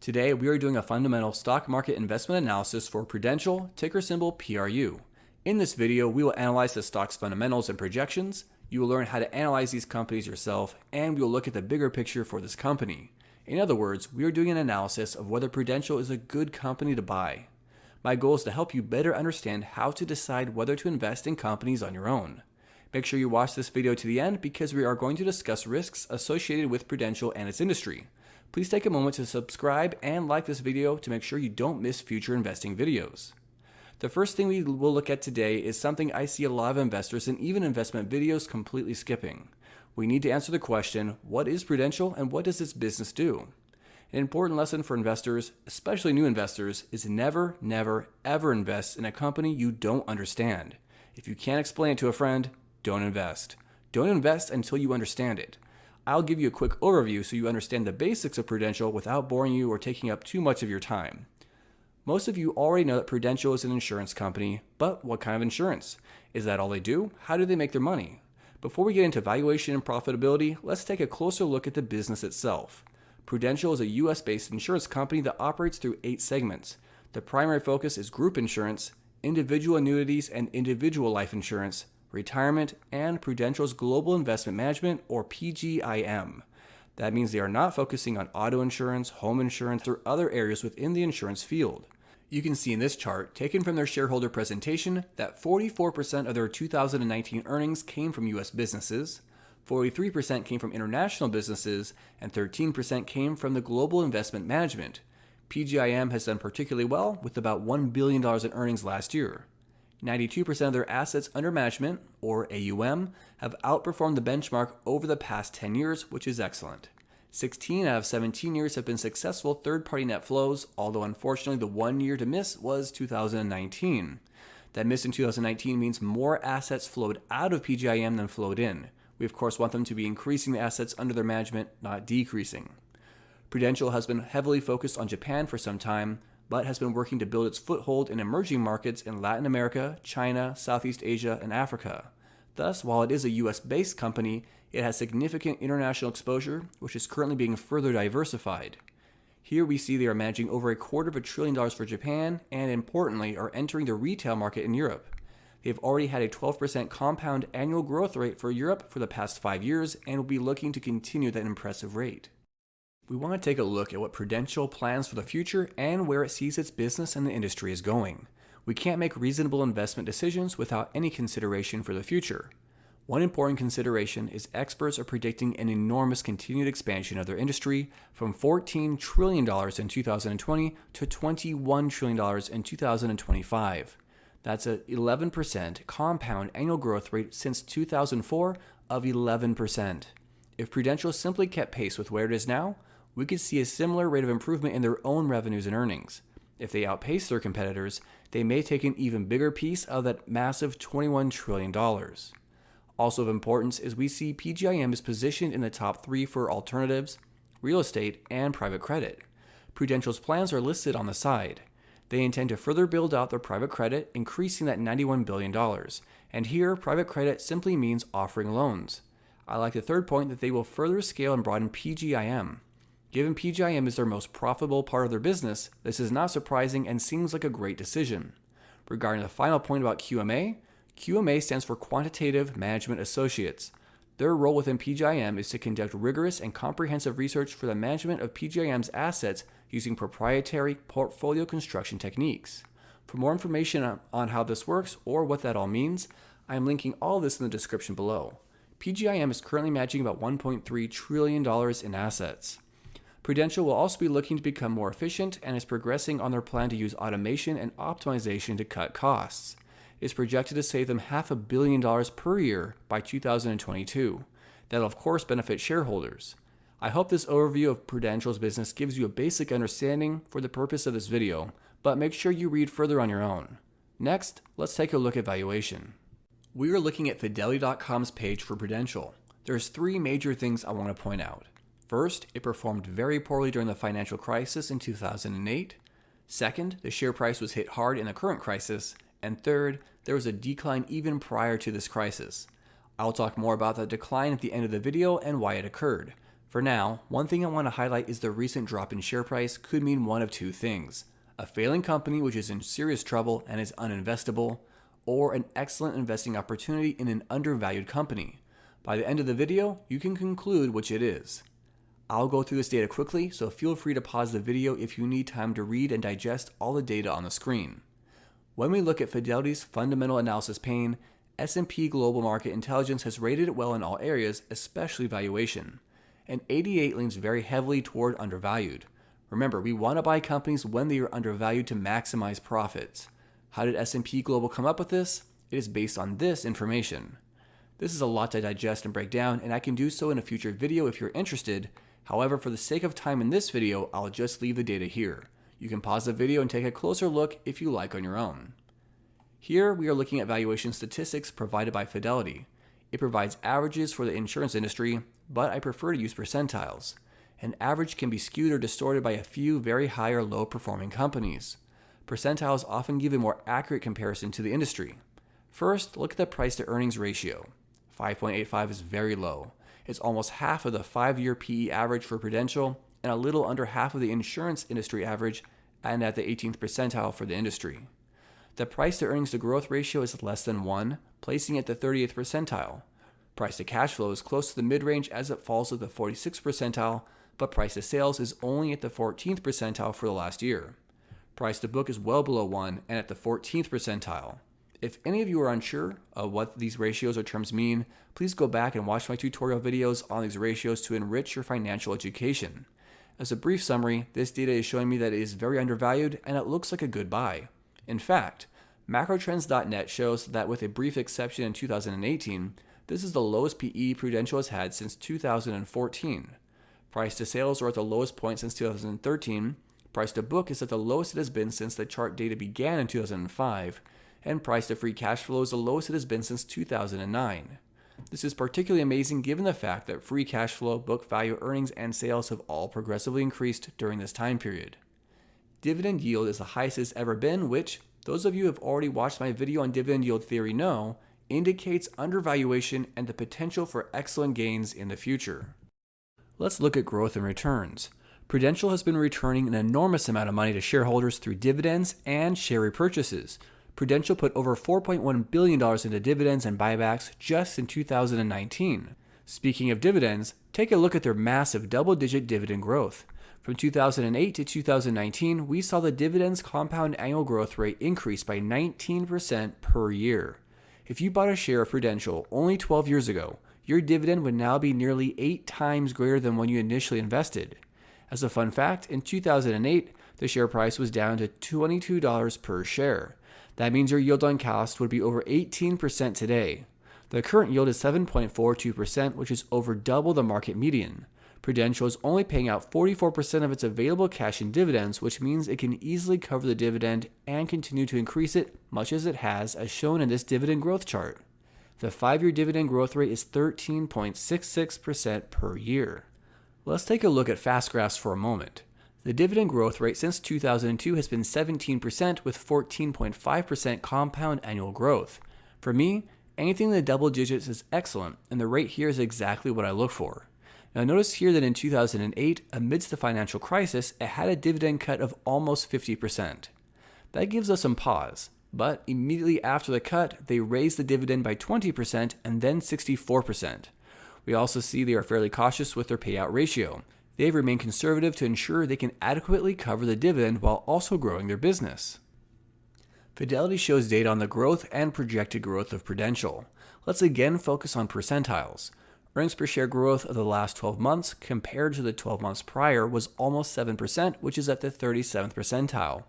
Today, we are doing a fundamental stock market investment analysis for Prudential, ticker symbol PRU. In this video, we will analyze the stock's fundamentals and projections. You will learn how to analyze these companies yourself, and we will look at the bigger picture for this company. In other words, we are doing an analysis of whether Prudential is a good company to buy. My goal is to help you better understand how to decide whether to invest in companies on your own. Make sure you watch this video to the end because we are going to discuss risks associated with Prudential and its industry. Please take a moment to subscribe and like this video to make sure you don't miss future investing videos. The first thing we will look at today is something I see a lot of investors and even investment videos completely skipping. We need to answer the question, what is Prudential and what does its business do? An important lesson for investors, especially new investors, is never, ever invest in a company you don't understand. If you can't explain it to a friend, don't invest. Don't invest until you understand it. I'll give you a quick overview so you understand the basics of Prudential without boring you or taking up too much of your time. Most of you already know that Prudential is an insurance company, but what kind of insurance? Is that all they do? How do they make their money? Before we get into valuation and profitability, let's take a closer look at the business itself. Prudential is a US-based insurance company that operates through 8 segments. The primary focus is group insurance, individual annuities and individual life insurance, retirement, and Prudential's Global Investment Management, or PGIM. That means they are not focusing on auto insurance, home insurance, or other areas within the insurance field. You can see in this chart, taken from their shareholder presentation, that 44% of their 2019 earnings came from US businesses, 43% came from international businesses, and 13% came from the Global Investment Management. PGIM has done particularly well with about $1 billion in earnings last year. 92% of their assets under management, or AUM, have outperformed the benchmark over the past 10 years, which is excellent. 16 out of 17 years have been successful third-party net flows, although unfortunately the one year to miss was 2019. That miss in 2019 means more assets flowed out of PGIM than flowed in. We of course want them to be increasing the assets under their management, not decreasing. Prudential has been heavily focused on Japan for some time, but has been working to build its foothold in emerging markets in Latin America, China, Southeast Asia, and Africa. Thus, while it is a US-based company, it has significant international exposure, which is currently being further diversified. Here we see they are managing over $250 billion for Japan, and importantly, are entering the retail market in Europe. They have already had a 12% compound annual growth rate for Europe for the past 5 years, and will be looking to continue that impressive rate. We want to take a look at what Prudential plans for the future and where it sees its business and the industry is going. We can't make reasonable investment decisions without any consideration for the future. One important consideration is experts are predicting an enormous continued expansion of their industry from $14 trillion in 2020 to $21 trillion in 2025. That's an 11% compound annual growth rate since 2004 of 11%. If Prudential simply kept pace with where it is now, we could see a similar rate of improvement in their own revenues and earnings. If they outpace their competitors, they may take an even bigger piece of that massive $21 trillion. Also of importance is we see PGIM is positioned in the top 3 for alternatives, real estate, and private credit. Prudential's plans are listed on the side. They intend to further build out their private credit, increasing that $91 billion. And here, private credit simply means offering loans. I like the third point that they will further scale and broaden PGIM. Given PGIM is their most profitable part of their business, this is not surprising and seems like a great decision. Regarding the final point about QMA, QMA stands for Quantitative Management Associates. Their role within PGIM is to conduct rigorous and comprehensive research for the management of PGIM's assets using proprietary portfolio construction techniques. For more information on how this works or what that all means, I am linking all this in the description below. PGIM is currently managing about $1.3 trillion in assets. Prudential will also be looking to become more efficient and is progressing on their plan to use automation and optimization to cut costs. It is projected to save them $500 million per year by 2022. That will of course benefit shareholders. I hope this overview of Prudential's business gives you a basic understanding for the purpose of this video, but make sure you read further on your own. Next, let's take a look at valuation. We are looking at Fidelity.com's page for Prudential. There's 3 major things I want to point out. First, it performed very poorly during the financial crisis in 2008. Second, the share price was hit hard in the current crisis. And third, there was a decline even prior to this crisis. I'll talk more about the decline at the end of the video and why it occurred. For now, one thing I want to highlight is the recent drop in share price could mean one of two things: a failing company which is in serious trouble and is uninvestable, or an excellent investing opportunity in an undervalued company. By the end of the video, you can conclude which it is. I'll go through this data quickly, so feel free to pause the video if you need time to read and digest all the data on the screen. When we look at Fidelity's fundamental analysis pane, S&P Global Market Intelligence has rated it well in all areas, especially valuation. And 88 leans very heavily toward undervalued. Remember, we want to buy companies when they are undervalued to maximize profits. How did S&P Global come up with this? It is based on this information. This is a lot to digest and break down, and I can do so in a future video if you're interested. However, for the sake of time in this video, I'll just leave the data here. You can pause the video and take a closer look if you like on your own. Here, we are looking at valuation statistics provided by Fidelity. It provides averages for the insurance industry, but I prefer to use percentiles. An average can be skewed or distorted by a few very high or low performing companies. Percentiles often give a more accurate comparison to the industry. First, look at the price to earnings ratio. 5.85 is very low. It's almost half of the 5-year PE average for Prudential and a little under half of the insurance industry average, and at the 18th percentile for the industry. The price to earnings to growth ratio is less than 1, placing it at the 30th percentile. Price to cash flow is close to the mid-range as it falls at the 46th percentile, but price to sales is only at the 14th percentile for the last year. Price to book is well below 1 and at the 14th percentile. If any of you are unsure of what these ratios or terms mean, please go back and watch my tutorial videos on these ratios to enrich your financial education. As a brief summary, this data is showing me that it is very undervalued and it looks like a good buy. In fact, macrotrends.net shows that with a brief exception in 2018, this is the lowest PE Prudential has had since 2014. Price to sales are at the lowest point since 2013, price to book is at the lowest it has been since the chart data began in 2005, and price to free cash flow is the lowest it has been since 2009. This is particularly amazing given the fact that free cash flow, book value, earnings, and sales have all progressively increased during this time period. Dividend yield is the highest it's ever been, which, those of you who have already watched my video on dividend yield theory know, indicates undervaluation and the potential for excellent gains in the future. Let's look at growth and returns. Prudential has been returning an enormous amount of money to shareholders through dividends and share repurchases. Prudential put over $4.1 billion into dividends and buybacks just in 2019. Speaking of dividends, take a look at their massive double-digit dividend growth. From 2008 to 2019, we saw the dividends compound annual growth rate increase by 19% per year. If you bought a share of Prudential only 12 years ago, your dividend would now be nearly 8 times greater than when you initially invested. As a fun fact, in 2008, the share price was down to $22 per share. That means your yield on cost would be over 18% today. The current yield is 7.42%, which is over double the market median. Prudential is only paying out 44% of its available cash in dividends, which means it can easily cover the dividend and continue to increase it, much as it has, as shown in this dividend growth chart. The 5-year dividend growth rate is 13.66% per year. Let's take a look at fast graphs for a moment. The dividend growth rate since 2002 has been 17% with 14.5% compound annual growth. For me, anything in the double digits is excellent, and the rate here is exactly what I look for. Now notice here that in 2008, amidst the financial crisis, it had a dividend cut of almost 50%. That gives us some pause, but immediately after the cut, they raised the dividend by 20% and then 64%. We also see they are fairly cautious with their payout ratio. They've remained conservative to ensure they can adequately cover the dividend while also growing their business. Fidelity shows data on the growth and projected growth of Prudential. Let's again focus on percentiles. Earnings per share growth of the last 12 months compared to the 12 months prior was almost 7%, which is at the 37th percentile.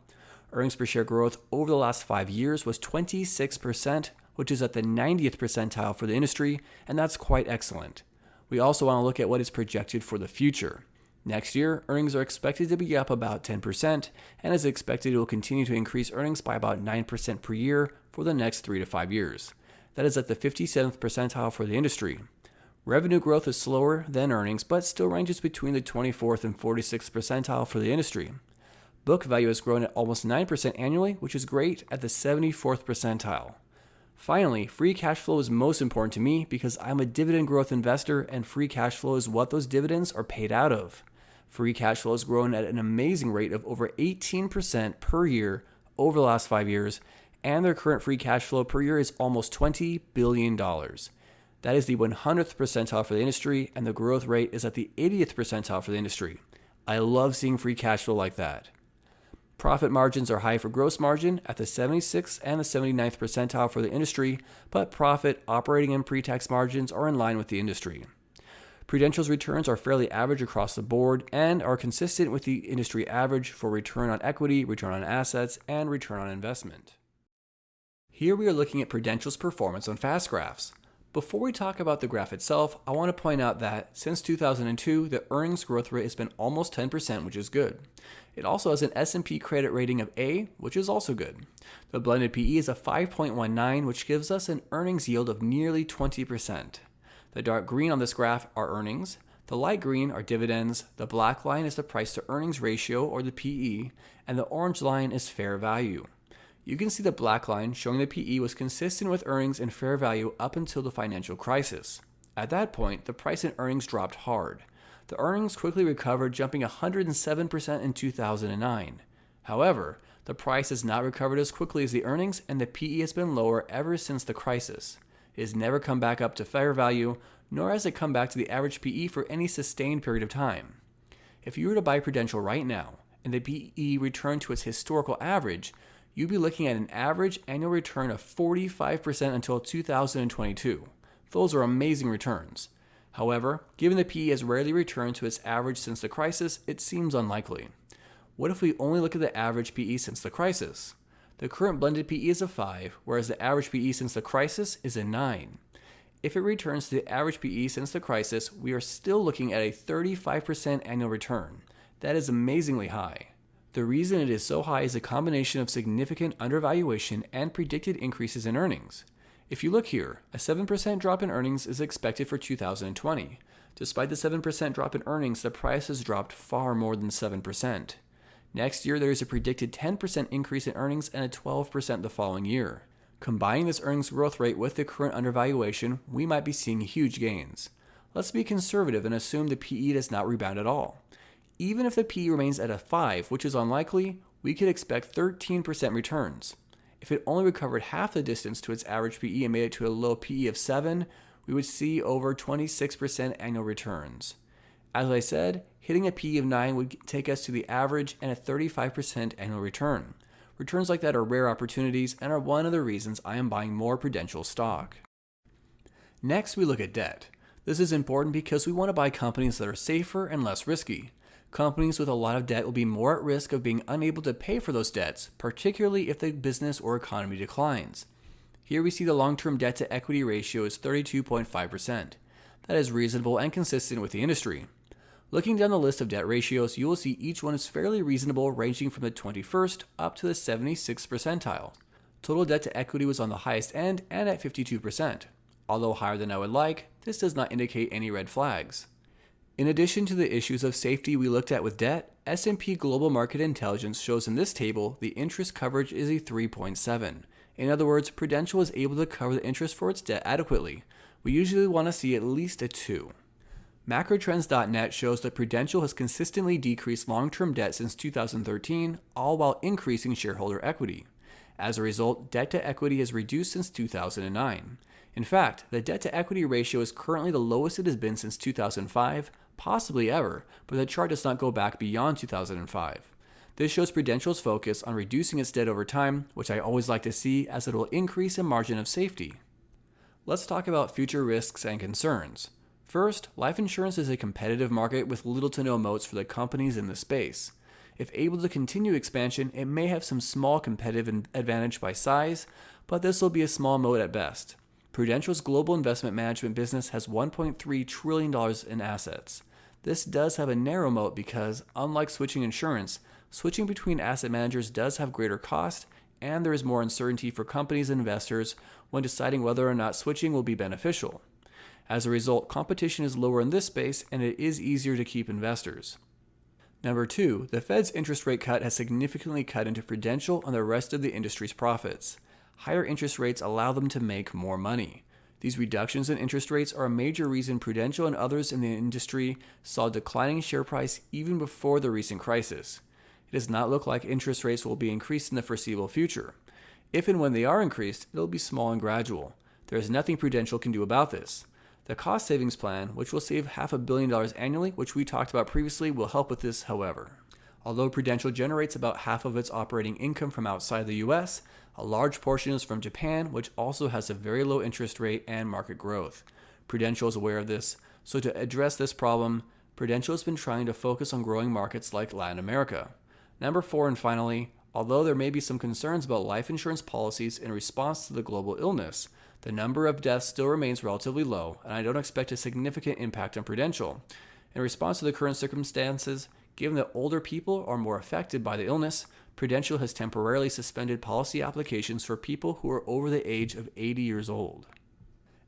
Earnings per share growth over the last 5 years was 26%, which is at the 90th percentile for the industry, and that's quite excellent. We also want to look at what is projected for the future. Next year, earnings are expected to be up about 10%, and as expected, it will continue to increase earnings by about 9% per year for the next 3 to 5 years. That is at the 57th percentile for the industry. Revenue growth is slower than earnings, but still ranges between the 24th and 46th percentile for the industry. Book value has grown at almost 9% annually, which is great, at the 74th percentile. Finally, free cash flow is most important to me because I'm a dividend growth investor and free cash flow is what those dividends are paid out of. Free cash flow has grown at an amazing rate of over 18% per year over the last 5 years, and their current free cash flow per year is almost $20 billion. That is the 100th percentile for the industry, and the growth rate is at the 80th percentile for the industry. I love seeing free cash flow like that. Profit margins are high for gross margin at the 76th and the 79th percentile for the industry, but profit, operating, and pre-tax margins are in line with the industry. Prudential's returns are fairly average across the board and are consistent with the industry average for return on equity, return on assets, and return on investment. Here we are looking at Prudential's performance on fast graphs. Before we talk about the graph itself, I want to point out that since 2002, the earnings growth rate has been almost 10%, which is good. It also has an S&P credit rating of A, which is also good. The blended PE is a 5.19, which gives us an earnings yield of nearly 20%. The dark green on this graph are earnings, the light green are dividends, the black line is the price to earnings ratio, or the PE, and the orange line is fair value. You can see the black line showing the PE was consistent with earnings and fair value up until the financial crisis. At that point, the price and earnings dropped hard. The earnings quickly recovered, jumping 107% in 2009. However, the price has not recovered as quickly as the earnings, and the PE has been lower ever since the crisis. It has never come back up to fair value, nor has it come back to the average PE for any sustained period of time. If you were to buy Prudential right now, and the PE returned to its historical average, you'd be looking at an average annual return of 45% until 2022. Those are amazing returns. However, given the PE has rarely returned to its average since the crisis, it seems unlikely. What if we only look at the average PE since the crisis? The current blended PE is a 5, whereas the average PE since the crisis is a 9. If it returns to the average PE since the crisis, we are still looking at a 35% annual return. That is amazingly high. The reason it is so high is a combination of significant undervaluation and predicted increases in earnings. If you look here, a 7% drop in earnings is expected for 2020. Despite the 7% drop in earnings, the price has dropped far more than 7%. Next year, there is a predicted 10% increase in earnings and a 12% the following year. Combining this earnings growth rate with the current undervaluation, we might be seeing huge gains. Let's be conservative and assume the PE does not rebound at all. Even if the PE remains at a 5, which is unlikely, we could expect 13% returns. If it only recovered half the distance to its average PE and made it to a low PE of 7, we would see over 26% annual returns. As I said, hitting a PE of 9 would take us to the average and a 35% annual return. Returns like that are rare opportunities and are one of the reasons I am buying more Prudential stock. Next, we look at debt. This is important because we want to buy companies that are safer and less risky. Companies with a lot of debt will be more at risk of being unable to pay for those debts, particularly if the business or economy declines. Here we see the long-term debt-to-equity ratio is 32.5%. That is reasonable and consistent with the industry. Looking down the list of debt ratios, you will see each one is fairly reasonable, ranging from the 21st up to the 76th percentile. Total debt-to-equity was on the highest end and at 52%. Although higher than I would like, this does not indicate any red flags. In addition to the issues of safety we looked at with debt, S&P Global Market Intelligence shows in this table the interest coverage is a 3.7. In other words, Prudential is able to cover the interest for its debt adequately. We usually want to see at least a 2. Macrotrends.net shows that Prudential has consistently decreased long-term debt since 2013, all while increasing shareholder equity. As a result, debt-to-equity has reduced since 2009. In fact, the debt-to-equity ratio is currently the lowest it has been since 2005, possibly ever, but the chart does not go back beyond 2005. This shows Prudential's focus on reducing its debt over time, which I always like to see as it will increase a margin of safety. Let's talk about future risks and concerns. First, life insurance is a competitive market with little to no moats for the companies in the space. If able to continue expansion, it may have some small competitive advantage by size, but this will be a small moat at best. Prudential's global investment management business has $1.3 trillion in assets. This does have a narrow moat because, unlike switching insurance, switching between asset managers does have greater cost, and there is more uncertainty for companies and investors when deciding whether or not switching will be beneficial. As a result, competition is lower in this space, and it is easier to keep investors. Number 2, the Fed's interest rate cut has significantly cut into Prudential and the rest of the industry's profits. higher interest rates allow them to make more money. These reductions in interest rates are a major reason Prudential and others in the industry saw a declining share price even before the recent crisis. It does not look like interest rates will be increased in the foreseeable future. If and when they are increased, it will be small and gradual. There is nothing Prudential can do about this. The cost savings plan, which will save $500 million annually, which we talked about previously, will help with this, however. Although Prudential generates about half of its operating income from outside the US, a large portion is from Japan, which also has a very low interest rate and market growth. Prudential is aware of this, so to address this problem, Prudential has been trying to focus on growing markets like Latin America. Number 4, and finally, although there may be some concerns about life insurance policies in response to the global illness, the number of deaths still remains relatively low, and I don't expect a significant impact on Prudential. In response to the current circumstances, given that older people are more affected by the illness, Prudential has temporarily suspended policy applications for people who are over the age of 80 years old.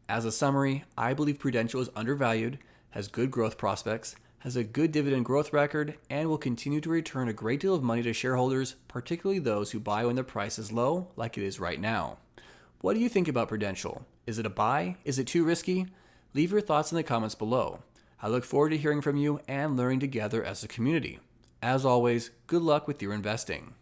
As a summary, I believe Prudential is undervalued, has good growth prospects, has a good dividend growth record, and will continue to return a great deal of money to shareholders, particularly those who buy when the price is low, like it is right now. What do you think about Prudential? Is it a buy? Is it too risky? Leave your thoughts in the comments below. I look forward to hearing from you and learning together as a community. As always, good luck with your investing.